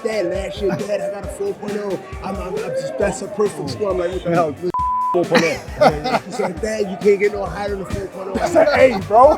Dad, last year, Dad, I got a 4.0. That's a perfect score. I'm like, what the hell? This is 4.0. He said, Dad, you can't get no higher than a 4.0. That's an A, bro.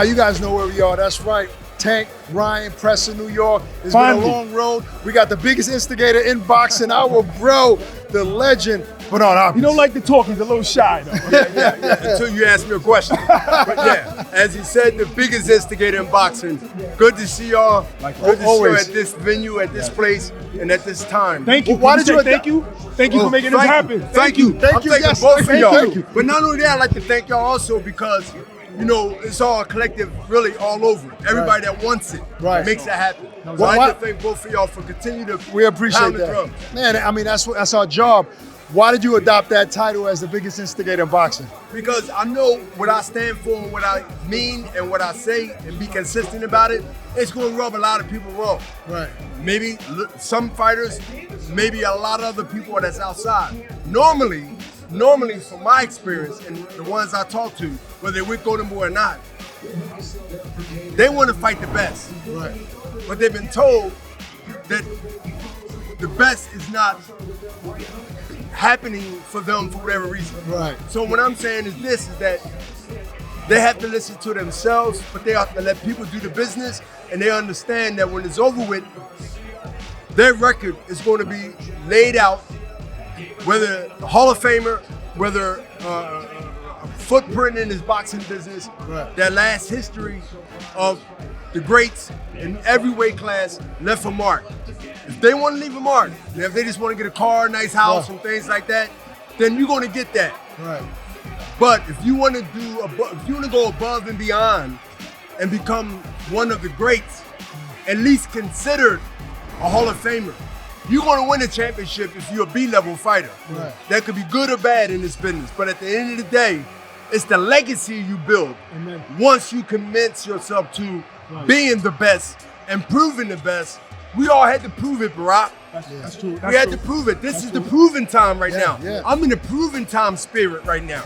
You guys know where we are. That's right. Tank, Ryan, Preston, New York. It's been a long road. We got the biggest instigator in boxing, our bro, the legend, Bernard Hopkins. You don't like to talk. He's a little shy, though. Yeah. Until you ask me a question. But yeah, as he said, the biggest instigator in boxing. Good to see y'all. Good to see you at this venue, at this place, and at this time. Thank you. Well, why did you thank you? Thank you for making this happen. Thank you. Thank you. I'm thanking Yes, both of thank y'all. you. But not only that, I'd like to thank y'all also because, you know, it's all a collective, really all over. Everybody that wants it makes it happen. So I'd like to thank both of y'all for continuing to We appreciate pound the that. drum. Man, I mean, that's our job. Why did you adopt that title as the biggest instigator in boxing? Because I know what I stand for and what I mean and what I say and be consistent about it. It's going to rub a lot of people wrong. Right. Maybe some fighters, maybe a lot of other people that's outside. Normally, from my experience and the ones I talk to, whether they're with Golden Boy or not, they want to fight the best. Right. But they've been told that the best is not happening for them for whatever reason. Right. So what I'm saying is this, is that they have to listen to themselves, but they have to let people do the business, and they understand that when it's over with, their record is going to be laid out, whether a Hall of Famer, whether a footprint in his boxing business, their last history of the greats in every weight class left a mark. If they want to leave a mark, and if they just want to get a car, nice house, and things like that, then you're going to get that. Right. But if you want to go above and beyond and become one of the greats, at least considered a Hall of Famer, you're going to win a championship if you're a B-level fighter. Right. That could be good or bad in this business, but at the end of the day, it's the legacy you build. Amen. Once you commit yourself to being the best and proving the best. We all had to prove it, Barack. That's true. We had to prove it. This is the proving time right now. Yeah. I'm in the proving time spirit right now.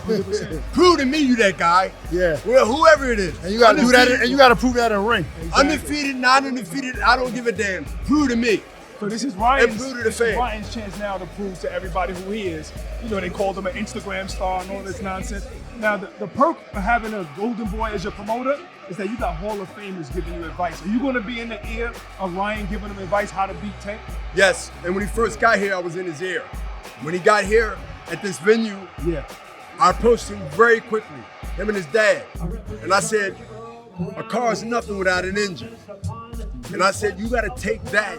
Prove to me you that guy. Yeah. Well, whoever it is. And you got to do that, and you got to prove that in the ring. Undefeated, not undefeated, I don't give a damn. Prove to me. So this is And prove to the fans. Ryan's chance now to prove to everybody who he is. You know, they called him an Instagram star and all this nonsense. Now, the perk of having a Golden Boy as your promoter is that you got Hall of Famers giving you advice. Are you going to be in the ear of Ryan giving him advice how to beat Tank? Yes, and when he first got here, I was in his ear. When he got here at this venue, I approached him very quickly, him and his dad. And I said, a car is nothing without an engine. And I said, you got to take that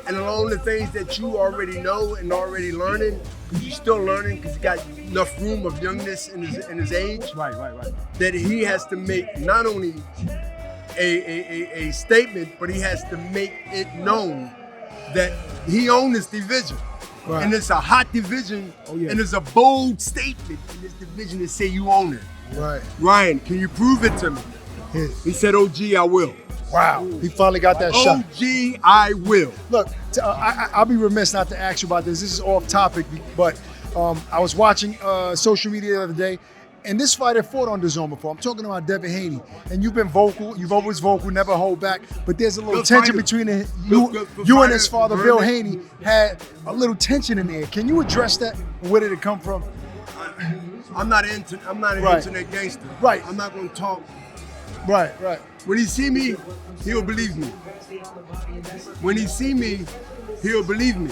and along the things that you already know and already learning, because you're still learning, because you got enough room of youngness in his age. Right. That he has to make not only a statement, but he has to make it known that he owns this division. Right. And it's a hot division, and it's a bold statement in this division to say you own it. Right. Ryan, can you prove it to me? He said, OG, I will. Wow, he finally got that shot. OG, I will. Look, I'll be remiss not to ask you about this. This is off topic, but I was watching social media the other day, and this fighter fought on DAZN before. I'm talking about Devin Haney, and you've been vocal. You've always vocal, never hold back. But there's a little tension between you and his father, Bill Haney, had a little tension in there. Can you address that? Where did it come from? I'm not an internet gangster. Right. I'm not going to talk. Right. When he see me, he'll believe me. When he see me, he'll believe me.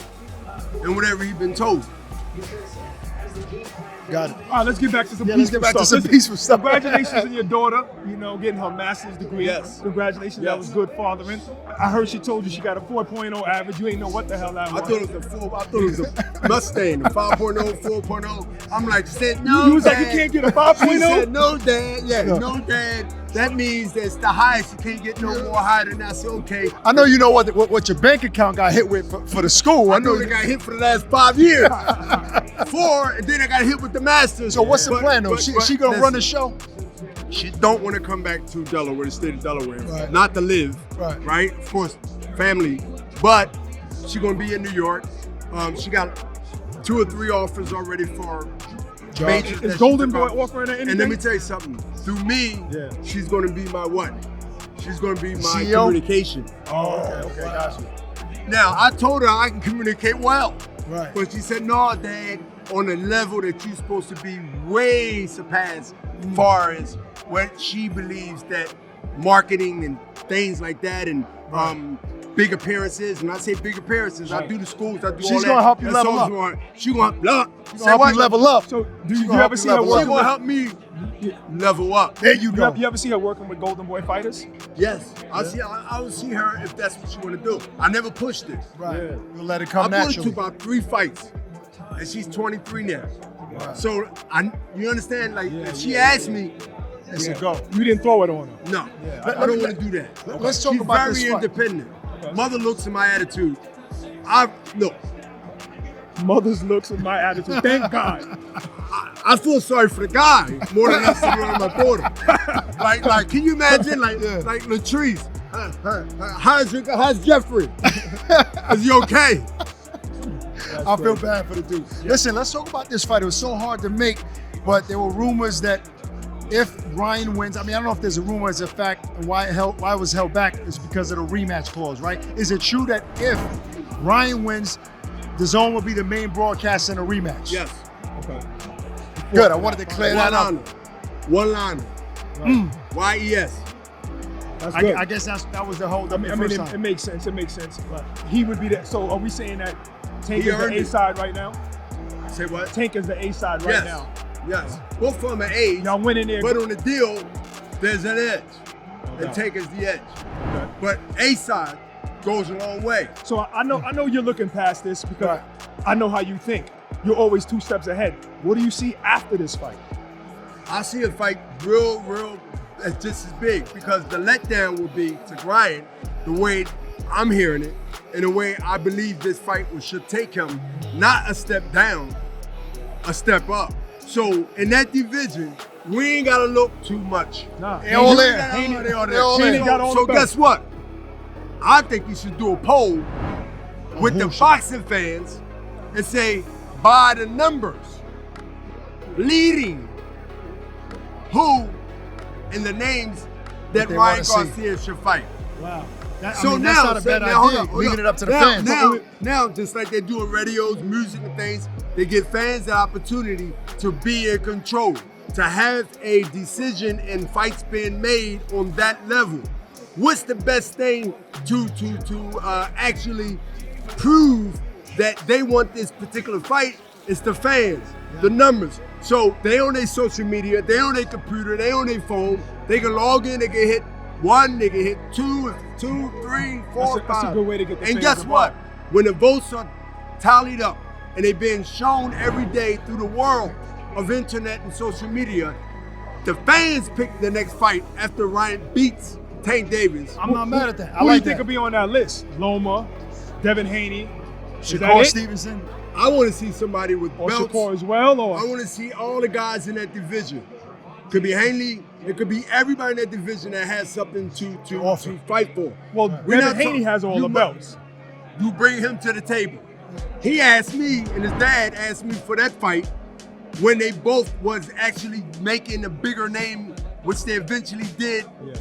And whatever he's been told. Got it. All right, let's get back to some peaceful stuff. Congratulations on your daughter, getting her master's degree. Yes. Congratulations, that was good fathering. I heard she told you she got a 4.0 average. You ain't know what the hell that was. I thought it was a Mustang, a 5.0, 4.0. I'm like, said no, You was Dad. like, you can't get a 5.0? He said, no, Dad. Yeah, no, Dad. That means that's the highest. You can't get no more higher than that. So, okay. I know you know what your bank account got hit with for the school. I know they got hit for the last 5 years. 4, and then I got hit with the Masters. So what's the plan, though? She gonna run the show? She don't want to come back to Delaware, the state of Delaware. Right. Not to live, right? Of course, family. But she gonna be in New York. She got 2 or 3 offers already for majors Is that she Golden took Boy off. offering her anything? And let me tell you something. Through me, Yeah. she's going to be my what? She's going to be my CEO? communication. Oh, okay, gotcha. Now, I told her I can communicate well. Right. But she said, no, Dad, on a level that you're supposed to be way surpassed as far as what she believes that marketing and things like that and big appearances. When I say big appearances, I Right. do the schools, I do all that. She's gonna help you That's level all up. She's going to help Help you level up. So do She you gonna help ever you see her level up. She's working going to with? help me level up. There you go. You ever see her working with Golden Boy fighters? Yes, I will see her if that's what she want to do. I never pushed it. Right. Yeah. You'll let it I come put her naturally. to about 3 fights, and she's 23 now. Right. So you understand? Like Yeah, if she yeah, asked me, It's Yeah. a go. You didn't throw it on her. no, Yeah. I don't want to do that. Let's talk She's about very this fight. independent. Okay. Mother looks at my attitude. Look. Mother's looks and my attitude. Thank God. I feel sorry for the guy more than I'm sitting on my daughter. like, can you imagine? Like Latrice, how's Jeffrey? Is he okay? I feel bad for the dude. Listen, let's talk about this fight. It was so hard to make, but there were rumors that if Ryan wins, I mean, I don't know if there's a rumor as a fact, and why it was held back is because of the rematch clause, right? Is it true that if Ryan wins, DAZN will be the main broadcaster in a rematch? Yes. Okay. Good. I wanted to clear that up. One liner. YES. That's good. I guess that was the whole. I mean, first it time. makes sense. It makes sense. But he would be that. So are we saying that Tank He is the earned it. A side right now? Say what? Tank is the A side right Yes. now. Yes. Both of them are age, Y'all winning there. but on the deal, there's an edge. And doubt. Tank is the edge. Okay. But A side goes a long way. So I know you're looking past this because Right. I know how you think. You're always 2 steps ahead. What do you see after this fight? I see a fight real, just as big because the letdown will be to Ryan, the way I'm hearing it, and the way I believe this fight should take him, not a step down, a step up. So in that division, we ain't gotta look too much. Nah. They all there. They all They all there. there. got all So the belts. guess what? I think you should do a poll with the boxing fans and say, by the numbers, leading who in the names that they Ryan wanna see. Garcia should fight. Wow. That's So not now, a bad hold idea. on, hold Leaving on. it up to the now, fans. Now, just like they do in radios, music, and things, they give fans the opportunity to be in control, to have a decision and fights being made on that level. What's the best thing to actually prove that they want this particular fight? It's the fans, the numbers. So they on their social media, they on their computer, they on their phone. They can log in, they can hit 1, they can hit 2, 3, 4, 5. That's a good way to get the And fans guess what? involved. When the votes are tallied up and they're being shown every day through the world of internet and social media, the fans pick the next fight after Ryan beats Tank Davis. I'm not mad at that. I Who do you like think that. will be on that list? Loma, Devin Haney, is that Shakur it? Stevenson. I want to see somebody with Or belts. Shakur as well? Or I want to see all the guys in that division. Could be Hanley. It could be everybody in that division that has something to Offer. fight for. well, We're Devin not Haney talk- has all you the mu- belts. You bring him to the table. He asked me, and his dad asked me for that fight when they both was actually making a bigger name, which they eventually did. Yeah,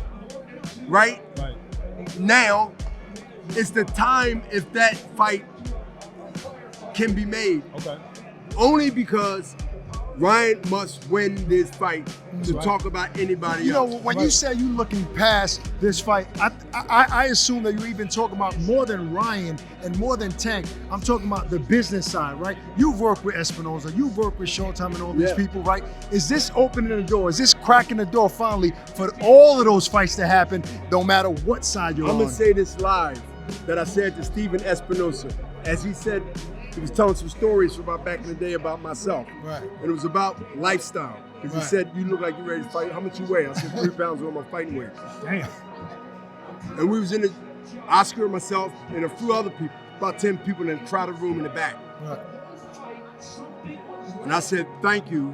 Right right. now, it's the time if that fight can be made. Okay. Only because Ryan must win this fight to Right. talk about anybody You know, else. when you say you looking past this fight, I assume that you're even talking about more than Ryan and more than Tank. I'm talking about the business side, right? You've worked with Espinoza, you've worked with Showtime and all these Yeah. people, right? Is this opening the door? Is this cracking the door finally for all of those fights to happen, no matter what side you're I'm on? gonna say this live that I said to Steven Espinoza, as he said, he was telling some stories from about back in the day about myself. Right. And it was about lifestyle. Because Right. he said, you look like you're ready to fight. How much you weigh? I said, 3 pounds on my fighting weight. Damn. And we was in the, Oscar, myself, and a few other people, about 10 people in the crowded room in the back. Right. And I said, thank you.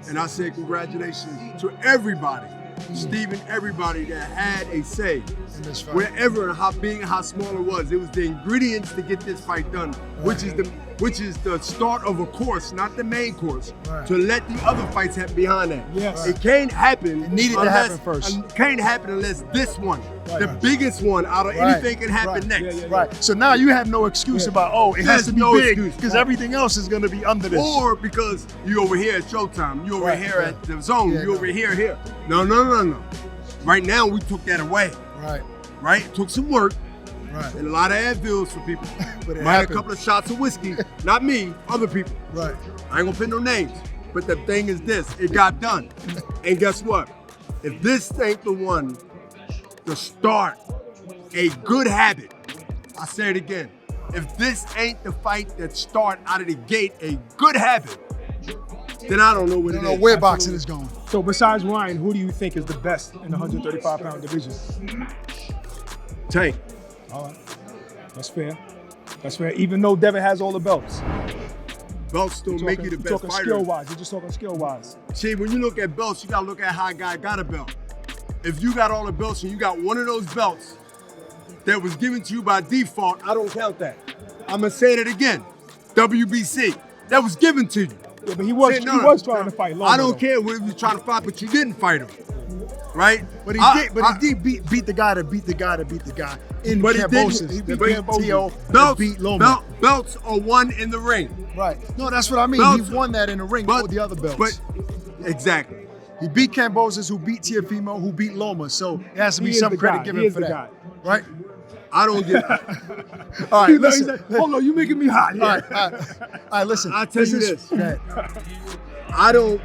And I said, congratulations to everybody, Steven, everybody that had a say. In this fight. Wherever and how big and how small it was the ingredients to get this fight done, which is which is the start of a course, not the main course, Right. to let the other fights happen behind that. Yes. It can't happen. It needed to happen first. It can't happen unless this one, Right. the biggest one out of Right. anything, can happen Right. next. Yeah. Right. So now you have no excuse about, it has There's to be no big excuse. because everything else is going to be under this. Or because you over here at Showtime, you over Right, here right. at the Zone, Yeah, you no. over here. No. Right now, we took that away. Right. It took some work Right. and a lot of Advils for people. But it Might have a happened. couple of shots of whiskey. Not me, other people. Right. I ain't gonna put no names. But the thing is this, it got done. And guess what? If this ain't the one to start a good habit, I say it again. If this ain't the fight that start out of the gate a good habit, then I don't know what I it don't know is. where boxing is going. So besides Ryan, who do you think is the best in the 135-pound division? Tank. All right, that's fair. That's fair. Even though Devin has all the belts. Belts don't make you the best talking fighter. skill-wise. You're just talking skill-wise. See, when you look at belts, you gotta look at how a guy got a belt. If you got all the belts and you got one of those belts that was given to you by default, I don't count that. I'm gonna say it again. WBC, that was given to you. Yeah, but he was See, trying to fight Loma. I don't care what he was trying to fight, but you didn't fight him, right? But he I- did beat the guy that beat the guy that beat the guy in But he Cambosis. didn't- He beat but- T.O. Belts, beat Loma. belts are won in the ring. Right. No, that's what I mean. Belts- He won that in the ring for the other belts. But exactly. He beat Cambosis, who beat Teofimo, who beat Loma. So it has to be He is some the credit guy. given He is for the that. guy. Right? I don't get it. All right, He listen. said, hold on, you making me hot. All right, listen. I'll tell you this. Go ahead. I don't.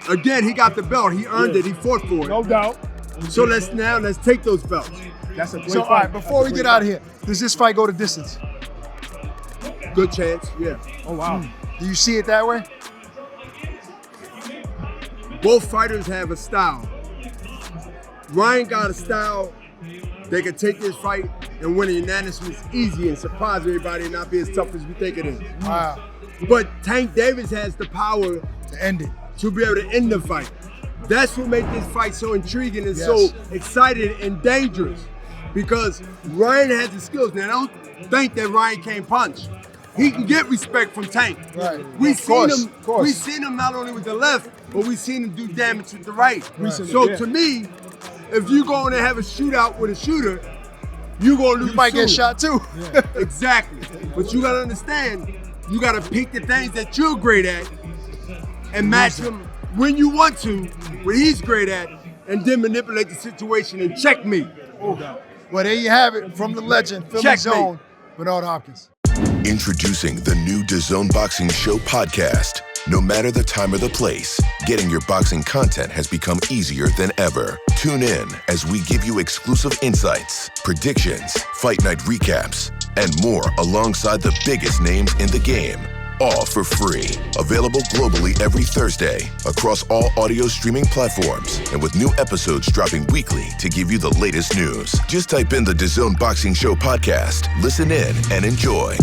Again, he got the belt. He earned it. He fought for it. No doubt. So let's take those belts. That's a great So, fight. all right, before we get out of here, does this fight go to distance? Good chance, yeah. Oh, wow. Do you see it that way? Both fighters have a style. Ryan got a style. They could take this fight and win a unanimous easy and surprise everybody and not be as tough as we think it is. Wow. But Tank Davis has the power To end it. to be able to end the fight. That's what makes this fight so intriguing and Yes. so exciting and dangerous. Because Ryan has the skills. Now, don't think that Ryan can't punch. He can get respect from Tank. Right. We've Of course, seen him. of course. We've seen him not only with the left, but we've seen him do damage with the right. Recently, So yeah. to me, if you go in and have a shootout with a shooter, you gonna lose. You might get sooner. shot too. Exactly. But you gotta understand, you gotta pick the things that you're great at and match him when you want to, what he's great at, and then manipulate the situation and checkmate. Well, there you have it from the legend, Philly Checkmate. Zone, Bernard Hopkins. Introducing the new DAZN Boxing Show podcast. No matter the time or the place, getting your boxing content has become easier than ever. Tune in as we give you exclusive insights, predictions, fight night recaps, and more alongside the biggest names in the game. All for free. Available globally every Thursday across all audio streaming platforms and with new episodes dropping weekly to give you the latest news. Just type in the DAZN Boxing Show podcast, listen in, and enjoy.